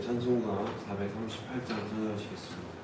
찬송가 438장 찬양하시겠습니다.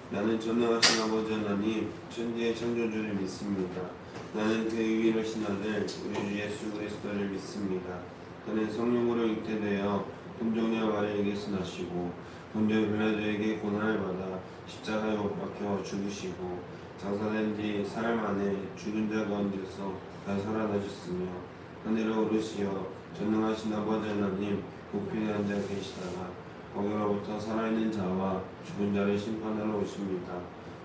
나는 전능하신 아버지 하나님, 천지의 창조주를 믿습니다. 나는 그 유일하신 아들, 우리 주 예수 그리스도를 믿습니다. 그는 성령으로 잉태되어 동정녀 마리아에게서 나시고 본디오 빌라도에게 고난을 받아 십자가에 못 박혀 죽으시고 장사된 뒤 사흘 만에 죽은 자 가운데서 다시 살아나셨으며 하늘에 오르시어 전능하신 아버지 하나님 우편에 앉아 계시다가 거기로부터 살아있는 자와 죽은 자를 심판하러 오십니다.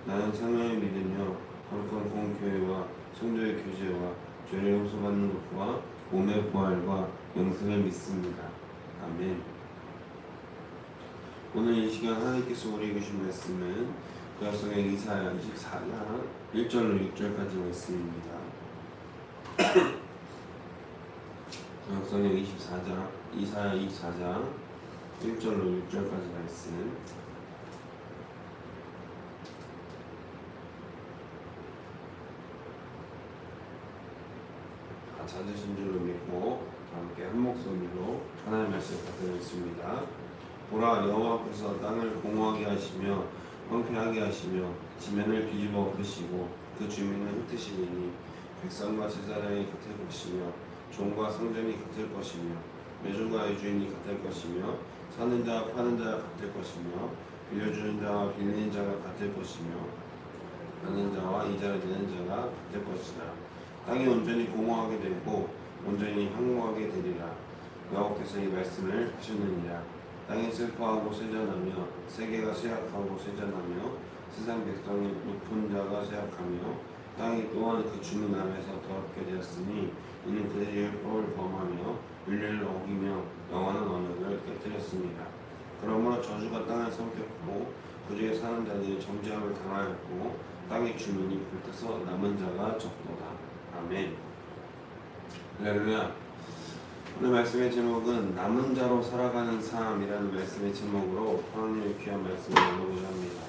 나는 성령을 믿으며 거룩한 공교회와 성도의 교제와 죄를 용서받는 것과 몸의 부활과 영생을 믿습니다. 아멘. 오늘 이 시간 하나님께서 우리에게 주신 말씀은 구약성경 이사야 24장 1절로 6절까지 말씀입니다. 구약성경 이사야 24장 1절로 6절까지 말씀. 다 찾으신 줄로 믿고 함께 한 목소리로 하나님의 말씀 받들겠습니다. 보라, 여호와께서 땅을 공허하게 하시며 황폐하게 하시며 지면을 뒤집어 엎으시고 그 주민을 흩으시리니 백성과 제사장이 같을 것이며 종과 상전이 같을 것이며 매주가 주인이 같을 것이며 사는 자와 파는 자가 같을 것이며 빌려주는 자와 빌리는 자가 같을 것이며 받는 자와 이자를 내는 자가 같을 것이라. 땅이 온전히 공허하게 되고 온전히 황무하게 되리라. 여호와께서 이 말씀을 하셨느니라. 땅이 슬퍼하고 쇠잔하며 세계가 쇠약하고 쇠잔하며 세상 백성의 높은 자가 쇠약하며 땅이 또한 그 주민 아래에서 더럽게 되었으니 이는 그들이 율법을 범하며 윤례를 어기며 영원한 언약을 깨뜨렸습니다. 그러므로 저주가 땅을 삼켰고 그중에 사는 자들이 정죄함을 당하였고 땅의 주민이 불타서 남은 자가 적도다. 아멘. 할렐루야. 오늘 말씀의 제목은 남은 자로 살아가는 삶이라는 말씀의 제목으로 하나님의 귀한 말씀을 나누고자 합니다.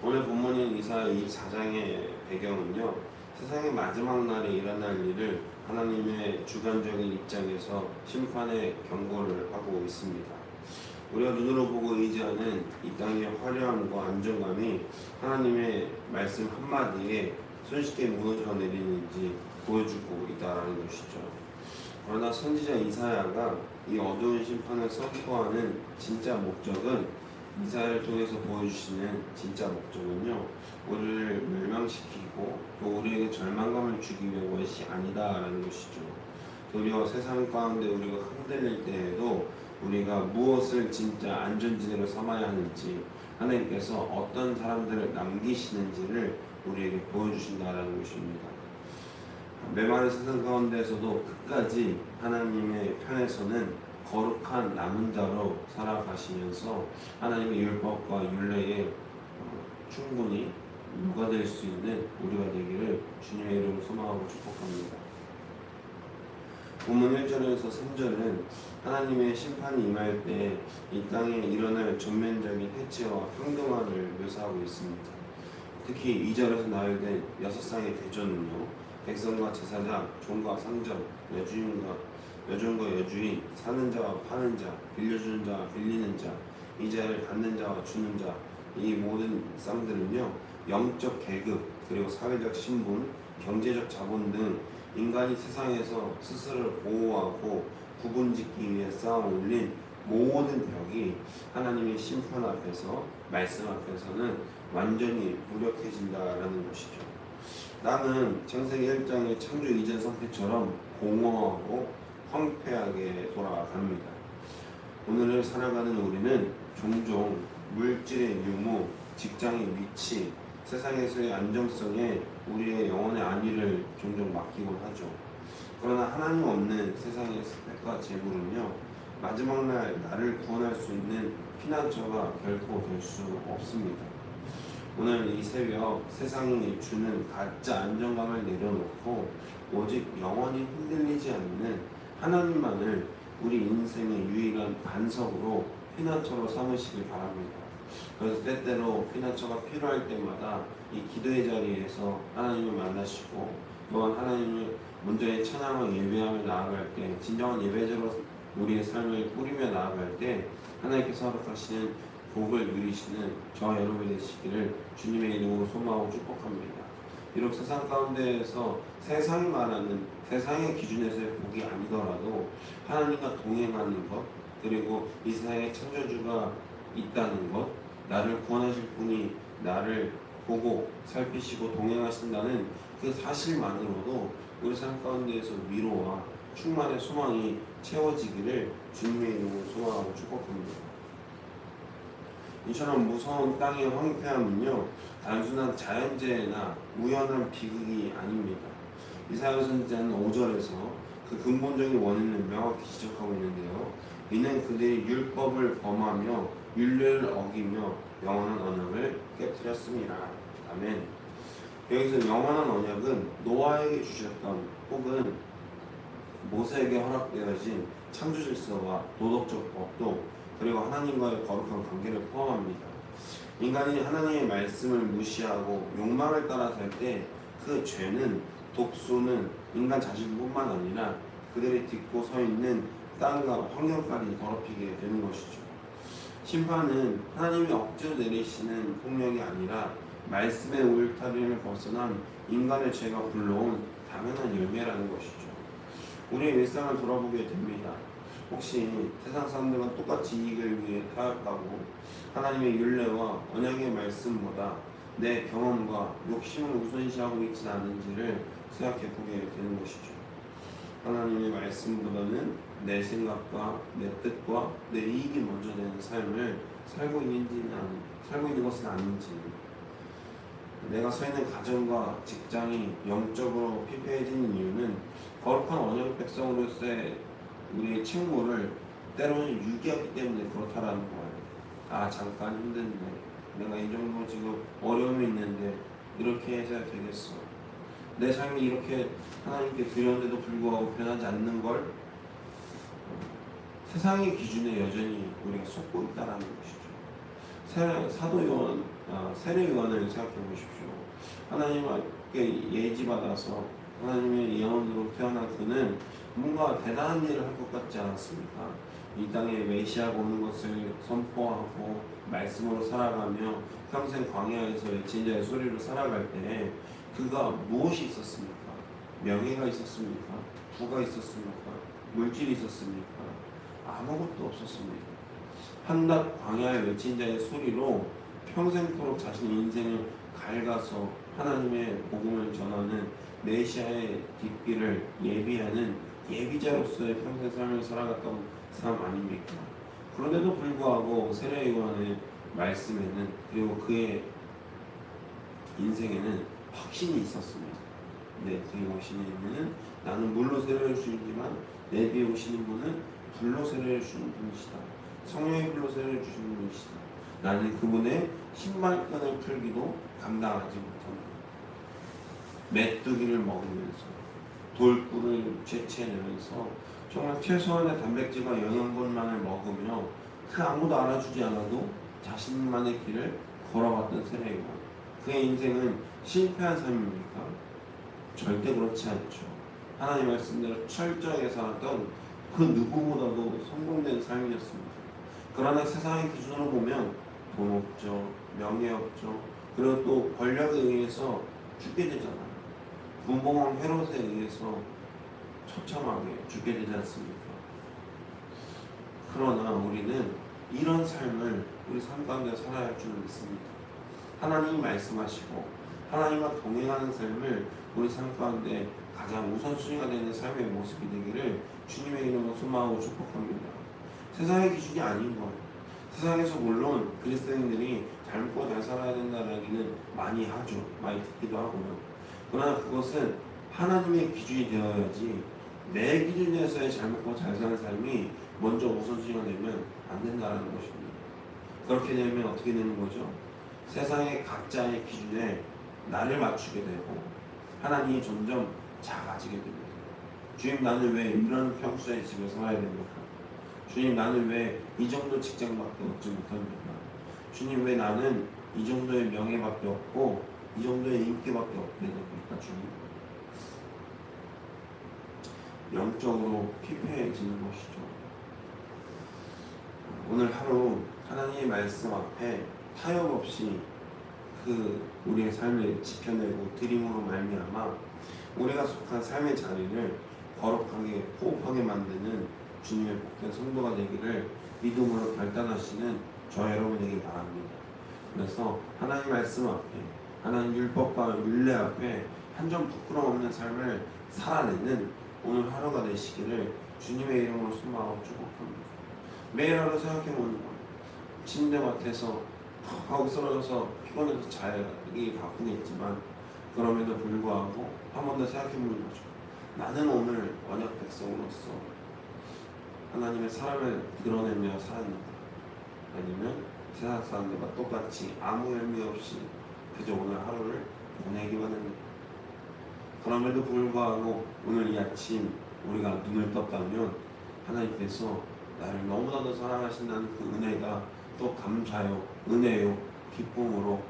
오늘 본문인 이사야 24장의 배경은요, 세상의 마지막 날에 일어날 일을 하나님의 주관적인 입장에서 심판의 경고를 하고 있습니다. 우리가 눈으로 보고 의지하는 이 땅의 화려함과 안정감이 하나님의 말씀 한마디에 손쉽게 무너져 내리는지 보여주고 있다는 것이죠. 그러나 선지자 이사야가 이 어두운 심판을 선포하는 진짜 목적은, 이사야를 통해서 보여주시는 진짜 목적은요, 우리를 멸망시키고 또 우리에게 절망감을 주기 위한 것이 아니다라는 것이죠. 도리어 세상 가운데 우리가 흔들릴 때에도 우리가 무엇을 진짜 안전지대로 삼아야 하는지, 하나님께서 어떤 사람들을 남기시는지를 우리에게 보여주신다라는 것입니다. 메마른 세상 가운데에서도 끝까지 하나님의 편에서는 거룩한 남은 자로 살아가시면서 하나님의 율법과 율례에 충분히 녹아들 수 있는 우리가 되기를 주님의 이름으로 소망하고 축복합니다. 본문 1절에서 3절은 하나님의 심판이 임할 때 이 땅에 일어날 전면적인 해체와 평등화를 묘사하고 있습니다. 특히 2절에서 나열된 6쌍의 대조는요, 백성과 제사장, 종과 상전, 여종과 여주인, 사는 자와 파는 자, 빌려주는 자와 빌리는 자, 이자를 받는 자와 주는 자, 이 모든 쌍들은요, 영적 계급, 그리고 사회적 신분, 경제적 자본 등 인간이 세상에서 스스로를 보호하고 구분짓기 위해 쌓아 올린 모든 벽이 하나님의 심판 앞에서, 말씀 앞에서는 완전히 무력해진다라는 것이죠. 나는 창세기 1장의 창조 이전 상태처럼 공허하고 황폐하게 돌아갑니다. 오늘을 살아가는 우리는 종종 물질의 유무, 직장의 위치, 세상에서의 안정성에 우리의 영혼의 안위를 종종 맡기곤 하죠. 그러나 하나님 없는 세상의 스펙과 재물은요, 마지막 날 나를 구원할 수 있는 피난처가 결코 될 수 없습니다. 오늘 이 새벽 세상이 주는 가짜 안정감을 내려놓고 오직 영원히 흔들리지 않는 하나님만을 우리 인생의 유일한 반석으로 피난처로 삼으시길 바랍니다. 그래서 때때로 피난처가 필요할 때마다 이 기도의 자리에서 하나님을 만나시고, 또한 하나님을 먼저의 찬양을 예배하며 나아갈 때, 진정한 예배자로 우리의 삶을 꾸리며 나아갈 때 하나님께서 허락하시는 복을 누리시는 저와 여러분이 되시기를 주님의 이름으로 소망하고 축복합니다. 비록 세상 가운데에서 세상이 말하는 세상의 기준에서의 복이 아니더라도 하나님과 동행하는 것, 그리고 이 세상의 창조주가 있다는 것, 나를 구원하실 분이 나를 보고 살피시고 동행하신다는 그 사실만으로도 우리 삶 가운데에서 위로와 충만의 소망이 채워지기를 주님의 이름으로 소망하고 축복합니다. 이처럼 무서운 땅의 황폐함은요, 단순한 자연재해나 우연한 비극이 아닙니다. 이사야 선지자는 5절에서 그 근본적인 원인을 명확히 지적하고 있는데요, 이는 그들이 율법을 범하며 율례를 어기며 영원한 언약을 깨뜨렸습니다. 아멘. 여기서 영원한 언약은 노아에게 주셨던, 혹은 모세에게 허락되어진 창조 질서와 도덕적 법도, 그리고 하나님과의 거룩한 관계를 포함합니다. 인간이 하나님의 말씀을 무시하고 욕망을 따라 살 때 그 죄는, 독소는 인간 자신뿐만 아니라 그들이 딛고 서 있는 땅과 환경까지 더럽히게 되는 것이죠. 심판은 하나님이 억지로 내리시는 폭력이 아니라 말씀의 울타리를 벗어난 인간의 죄가 불러온 당연한 열매라는 것이죠. 우리의 일상을 돌아보게 됩니다. 혹시 세상 사람들과 똑같이 이익을 위해 타협하고 하나님의 율례와 언약의 말씀보다 내 경험과 욕심을 우선시하고 있지는 않은지를 생각해 보게 되는 것이죠. 하나님의 말씀보다는 내 생각과 내 뜻과 내 이익이 먼저 되는 삶을 살고 있는 것은 아닌지, 내가 서 있는 가정과 직장이 영적으로 피폐해지는 이유는 거룩한 언약 백성으로서의 우리의 책무를 때로는 유기하기 때문에 그렇다라는 거예요. 아, 잠깐 힘든데, 내가 이 정도 지금 어려움이 있는데 이렇게 해서야 되겠어. 내 삶이 이렇게 하나님께 드렸는데도 불구하고 변하지 않는 걸 세상의 기준에 여전히 우리가 속고 있다는 것이죠. 사도 요한, 세례 요한을 생각해 보십시오. 하나님께 예지받아서 하나님의 예언으로 태어난 그는 뭔가 대단한 일을 할 것 같지 않았습니까? 이 땅에 메시아가 오는 것을 선포하고 말씀으로 살아가며 평생 광야에서 외친 자의 소리로 살아갈 때 그가 무엇이 있었습니까? 명예가 있었습니까? 부가 있었습니까? 물질이 있었습니까? 아무것도 없었습니다. 한낱 광야에 외친 자의 소리로 평생토록 자신의 인생을 갉아서 하나님의 복음을 전하는 메시아의 뒷길을 예비하는 예비자로서의 평생 삶을 살아갔던 사람 아닙니까? 그런데도 불구하고 세례 요한의 말씀에는 그리고 그의 인생에는 확신이 있었습니다. 내 뒤에 오시는 이는 나는 물로 세례를 주시지만 내 뒤에 오시는 분은 불로 세례를 주시는 분이시다. 성령의 불로 세례를 주시는 분이시다. 나는 그분의 신발끈을 풀기도 감당하지 못합니다. 메뚜기를 먹으면서 돌꿀을 채취해내면서 정말 최소한의 단백질과 영양분만을 먹으며 그 아무도 알아주지 않아도 자신만의 길을 걸어갔던 세례요한. 그의 인생은 실패한 삶입니까? 절대 그렇지 않죠. 하나님 말씀대로 철저하게 살았던 그 누구보다도 성공된 삶이었습니다. 그러나 세상의 기준으로 보면 돈 없죠, 명예 없죠, 그리고 또 권력에 의해서 죽게 되잖아요. 분봉왕 헤롯에 의해서 처참하게 죽게 되지 않습니까? 그러나 우리는 이런 삶을 우리 삶 가운데 살아야 할 줄 믿습니다. 하나님이 말씀하시고 하나님과 동행하는 삶을 우리 삶 가운데 가장 우선순위가 되는 삶의 모습이 되기를 주님의 이름으로 소망하고 축복합니다. 세상의 기준이 아닌 거예요. 세상에서 물론 그리스도인들이 잘 먹고 잘 살아야 된다는 얘기는 많이 하죠. 많이 듣기도 하고요. 그러나 그것은 하나님의 기준이 되어야지 내 기준에서의 잘 먹고 잘 사는 삶이 먼저 우선순위가 되면 안 된다는 것입니다. 그렇게 되면 어떻게 되는 거죠? 세상의 각자의 기준에 나를 맞추게 되고 하나님이 점점 작아지게 됩니다. 주님, 나는 왜 이런 평수의 집에 살아야 됩니까? 주님, 나는 왜 이 정도 직장밖에 얻지 못합니까? 주님, 왜 나는 이 정도의 명예밖에 없고 이 정도의 인기밖에 없게 됩니까? 주님, 영적으로 피폐해지는 것이죠. 오늘 하루 하나님의 말씀 앞에 타협 없이 그 우리의 삶을 지켜내고 드림으로 말미암아 우리가 속한 삶의 자리를 거룩하게 호흡하게 만드는 주님의 복된 성도가 되기를 믿음으로 결단하시는 저 여러분에게 바랍니다. 그래서 하나님 말씀 앞에 하나님 율법과 율례 앞에 한 점 부끄럼 없는 삶을 살아내는 오늘 하루가 되시기를 주님의 이름으로 소망하고 축복합니다. 매일 하루 생각해보는 거예요. 침대밭에서 하고 쓰러져서 피곤해서 자기 바쁘겠지만 그럼에도 불구하고 한 번 더 생각해보는 거죠. 나는 오늘 언약 백성으로서 하나님의 사랑을 드러내며 살았는가? 아니면 세상 사람들과 똑같이 아무 의미 없이 그저 오늘 하루를 보내기만 했는가? 그럼에도 불구하고 오늘 이 아침 우리가 눈을 떴다면 하나님께서 나를 너무나도 사랑하신다는 그 은혜가 또 감사요, 은혜요, 기쁨으로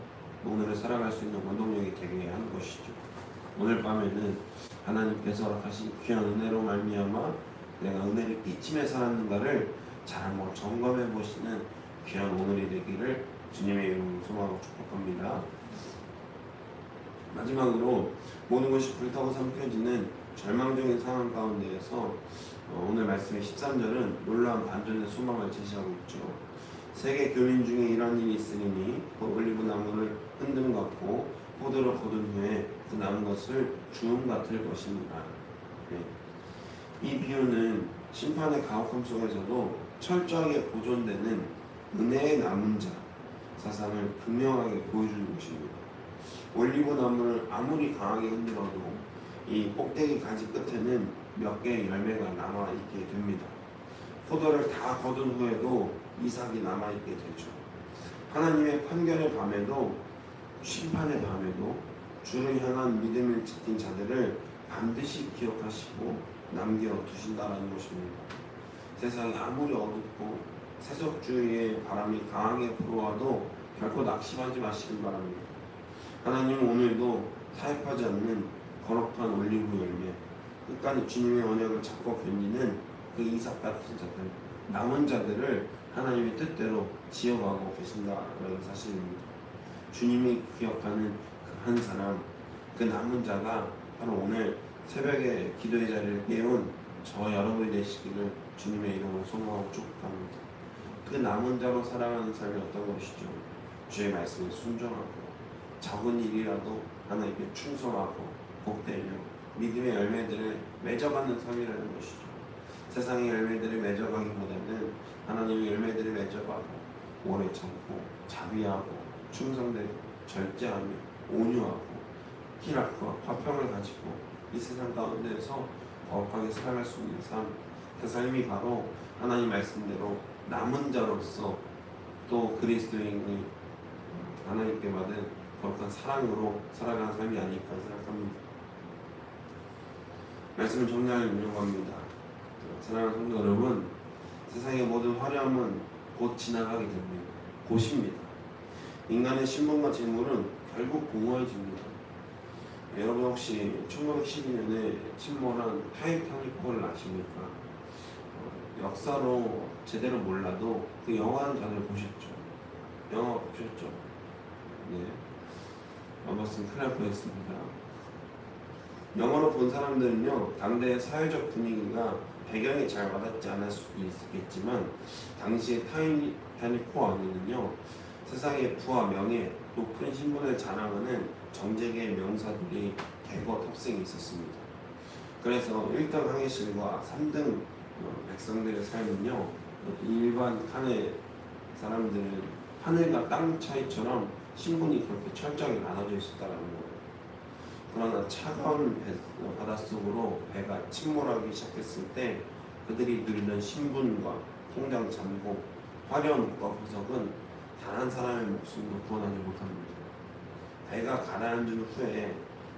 오늘을 살아갈 수 있는 원동력이 되게 하는 것이죠. 오늘 밤에는 하나님께서 허락하신 귀한 은혜로 말미암아 내가 은혜를 끼치며 살았는가를 잘 한번 점검해 보시는 귀한 오늘이 되기를 주님의 이름으로 소망하고 축복합니다. 마지막으로 모든 것이 불타고 삼켜지는 절망적인 상황 가운데에서 오늘 말씀의 13절은 놀라운 반전의 소망을 제시하고 있죠. 세계 교민 중에 이런 일이 있으리니 그 올리브 나무를 흔든 같고 포도를 거둔 후에 그 남은 것을 주움 같을 것입니다. 네. 이 비유는 심판의 가혹함 속에서도 철저하게 보존되는 은혜의 남은 자 사상을 분명하게 보여주는 것입니다. 올리브 나무를 아무리 강하게 흔들어도 이 꼭대기 가지 끝에는 몇 개의 열매가 남아있게 됩니다. 포도를 다 거둔 후에도 이삭이 남아있게 되죠. 하나님의 판결의 밤에도 심판의 밤에도 주를 향한 믿음을 지킨 자들을 반드시 기억하시고 남겨두신다는 것입니다. 세상이 아무리 어둡고 세속주의의 바람이 강하게 불어와도 결코 낙심하지 마시길 바랍니다. 하나님은 오늘도 타협하지 않는 거룩한 올리브 열매, 끝까지 주님의 언약을 잡고 견디는 그 이삭 같은 자들, 남은 자들을 하나님의 뜻대로 지어가고 계신다라는 사실입니다. 주님이 기억하는 그 한 사람, 그 남은 자가 바로 오늘 새벽에 기도의 자리를 깨운 저 여러분이 되시기를 주님의 이름으로 소망하고 축복합니다. 그 남은 자로 살아가는 삶이 어떤 것이죠? 주의 말씀에 순종하고 작은 일이라도 하나님께 충성하고 복되며 믿음의 열매들을 맺어가는 삶이라는 것이죠. 세상의 열매들을 맺어가기보다는 하나님의 열매들을 맺어가고 오래 참고 자비하고 충성되고 절제하며 온유하고 희락과 화평을 가지고 이 세상 가운데에서 거룩하게 살아갈 수 있는 삶, 그 삶이 바로 하나님 말씀대로 남은 자로서 또 그리스도인이 하나님께 받은 거룩한 사랑으로 살아가는 삶이 아닐까 생각합니다. 말씀을 정리하려고 합니다. 사랑하는 성도 여러분, 세상의 모든 화려함은 곧 지나가게 됩니다. 곧입니다. 인간의 신분과 재물은 결국 공허해집니다. 여러분 혹시 1912년에 침몰한 타이타닉호를 아십니까? 역사로 제대로 몰라도 그 영화는 다들 보셨죠? 영화 보셨죠? 네. 안 봤으면 큰일 날 뻔했습니다. 영화로 본 사람들은요, 당대의 사회적 분위기가 배경이 잘 와닿지 않을 수도 있겠지만 당시의 타이타닉호 안에는요, 세상의 부와 명예, 높은 신분을 자랑하는 정재계의 명사들이 대거 탑승해 있었습니다. 그래서 1등 항해실과 3등 백성들의 삶은요, 일반 칸의 사람들은 하늘과 땅 차이처럼 신분이 그렇게 철저하게 나눠져 있었다는 거예요. 그러나 차가운 바닷속으로 배가 침몰하기 시작했을 때 그들이 누리는 신분과 통장 잔고, 화려한 옷과 보석은 단 한 사람의 목숨도 구원하지 못합니다. 배가 가라앉은 후에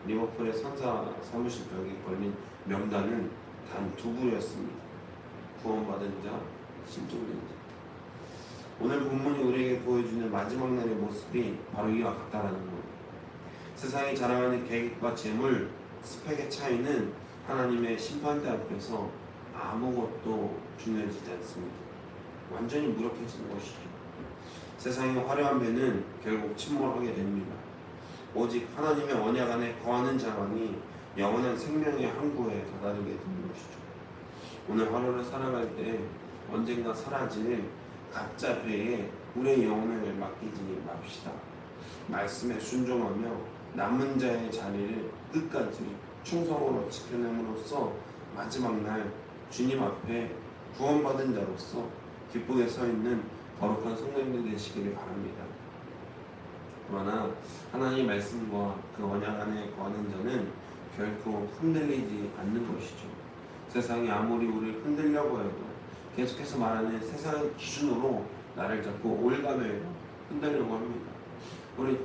리버풀의 선사 사무실 벽에 걸린 명단은 단 2부였습니다. 구원받은 자, 실종된 자. 오늘 본문이 우리에게 보여주는 마지막 날의 모습이 바로 이와 같다라는 거예요. 세상이 자랑하는 계획과 재물, 스펙의 차이는 하나님의 심판대 앞에서 아무것도 중요해지지 않습니다. 완전히 무력해지는 것이죠. 세상의 화려한 배는 결국 침몰하게 됩니다. 오직 하나님의 언약 안에 거하는 자만이 영원한 생명의 항구에 다다르게 되는 것이죠. 오늘 하루를 살아갈 때 언젠가 사라질 가짜 배에 우리의 영혼을 맡기지 맙시다. 말씀에 순종하며 남은 자의 자리를 끝까지 충성으로 지켜냄으로써 마지막 날 주님 앞에 구원받은 자로서 기쁘게 서 있는 거룩한 성도님들 되시기를 바랍니다. 그러나 하나님의 말씀과 그 언약 안에 거하는 자는 결코 흔들리지 않는 것이죠. 세상이 아무리 우리를 흔들려고 해도 계속해서 말하는 세상의 기준으로 나를 자꾸 올가매고 흔들려고 합니다. 우리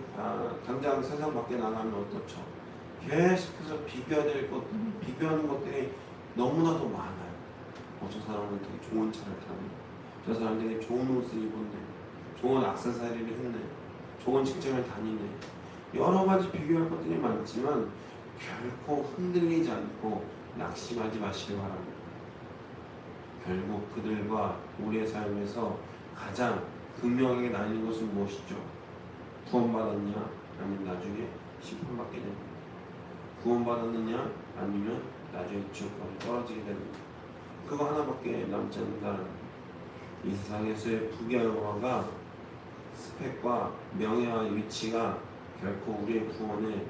당장 세상 밖에 나가면 어떻죠? 계속해서 비교하는 것들이 너무나도 많아요. 저 사람은 되게 좋은 차를 타네. 저 사람 되게 좋은 옷을 입었네. 좋은 액세서리를 했네. 좋은 직장을 다니네. 여러 가지 비교할 것들이 많지만 결코 흔들리지 않고 낙심하지 마시기 바랍니다. 결국 그들과 우리의 삶에서 가장 극명하게 나뉘는 것은 무엇이죠? 구원받았냐? 아니면 나중에 심판받게 됩니다. 구원받았느냐? 아니면 나중에 지옥까지 떨어지게 됩니다. 그거 하나밖에 남지 않는다는 거예요. 이 세상에서의 부귀영화가 스펙과 명예와 위치가 결코 우리의 구원에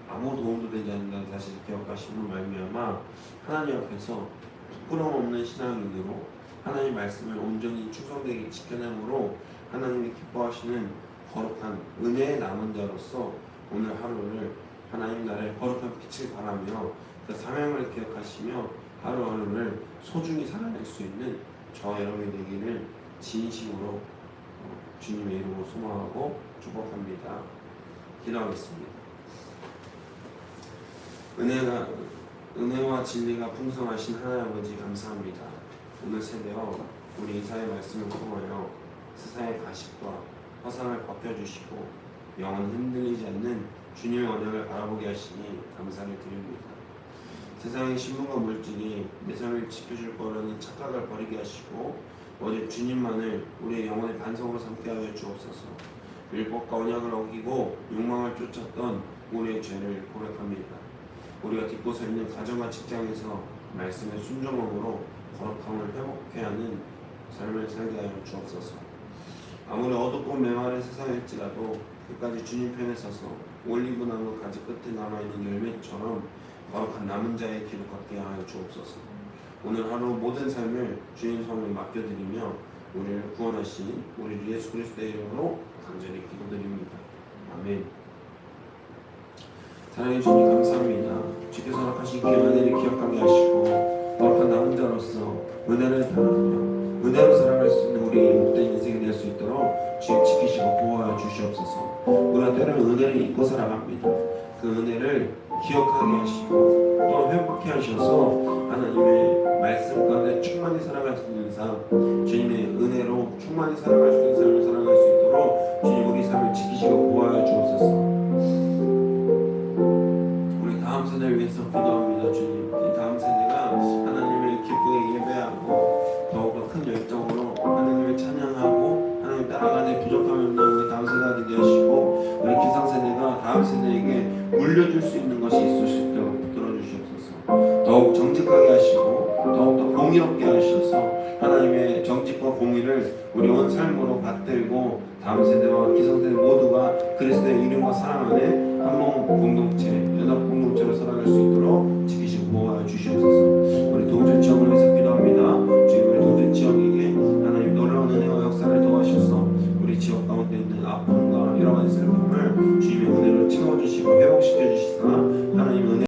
아무 도움도 되지 않는다는 사실을 기억하시는 말미암아 하나님 앞에서 부끄러움 없는 신앙인으로 하나님 말씀을 온전히 충성되게 지켜내므로 하나님이 기뻐하시는 거룩한 은혜의 남은 자로서 오늘 하루를 하나님 나라의 거룩한 빛을 바라며 그 사명을 기억하시며 하루하루를 소중히 살아낼 수 있는 저 여러분이 되기를 진심으로 주님의 이름으로 소망하고 축복합니다. 기도하겠습니다. 은혜와 진리가 풍성하신 하나님 아버지 감사합니다. 오늘 새벽 우리 이사의 말씀을 통하여 세상의 가식과 허상을 벗겨주시고 영원 흔들리지 않는 주님의 언약을 바라보게 하시니 감사를 드립니다. 세상의 신분과 물질이 내 삶을 지켜줄 거라는 착각을 버리게 하시고 오직 주님만을 우리의 영혼의 반석으로 삼게 하여 주옵소서. 율법과 언약을 어기고 욕망을 쫓았던 우리의 죄를 고백합니다. 우리가 딛고 서 있는 가정과 직장에서 말씀의 순종함으로 거룩함을 회복해 하는 삶을 살게 하여 주옵소서. 아무리 어둡고 메마른 세상일지라도 끝까지 주님 편에 서서 올리브나무 가지 끝에 남아있는 열매처럼 거룩한 남은 자의 기록 갖게 하여 주옵소서. 오늘 하루 모든 삶을 주님 손에 맡겨드리며 우리를 구원하신 우리 예수 그리스도의 이름으로 간절히 기도드립니다. 아멘. 사랑해 주님 감사합니다. 주께서 허락하신 귀한 은혜를 기억하게 하시고 거룩한 남은 자로서 은혜를 당하며 은혜로 살아갈 수 있는 우리의 복된 인생이 될 수 있도록 주님 지키시고 보호하여 주시옵소서. 우리가 때로는 은혜를 잊고 살아갑니다. 그 은혜를 기억하게 하시고 또 회복케 하셔서 하나님의 말씀 가운데 충만히 살아갈 수 있는 삶, 주님의 은혜로 충만히 살아갈 수 있는 삶을 살아갈 수 있도록 주님 우리 삶을 지키시고 보호하여 주옵소서. 우리 다음 세대를 위해서 기도합니다. 주님, 이 다음 세대가 하나님을 기쁘게 예배하고 더욱더 큰 열정으로 하나님을 찬양하고 하나님 따라가는 부족함이 없는 우리 다음 세대가 되게 하시고 우리 기성세대가 다음 세대에게 물려줄 수 있는 것이 있을 수 있도록 붙들어 주시옵소서. 더욱 정직하게 하시고 더욱더 공의롭게 하셔서 하나님의 정직과 공의를 우리 온 삶으로 받들고 다음 세대와 기성세대 모두가 그리스도의 이름과 사랑 안에 한 몸 공동체, 연합 공동체로 살아갈 수 있도록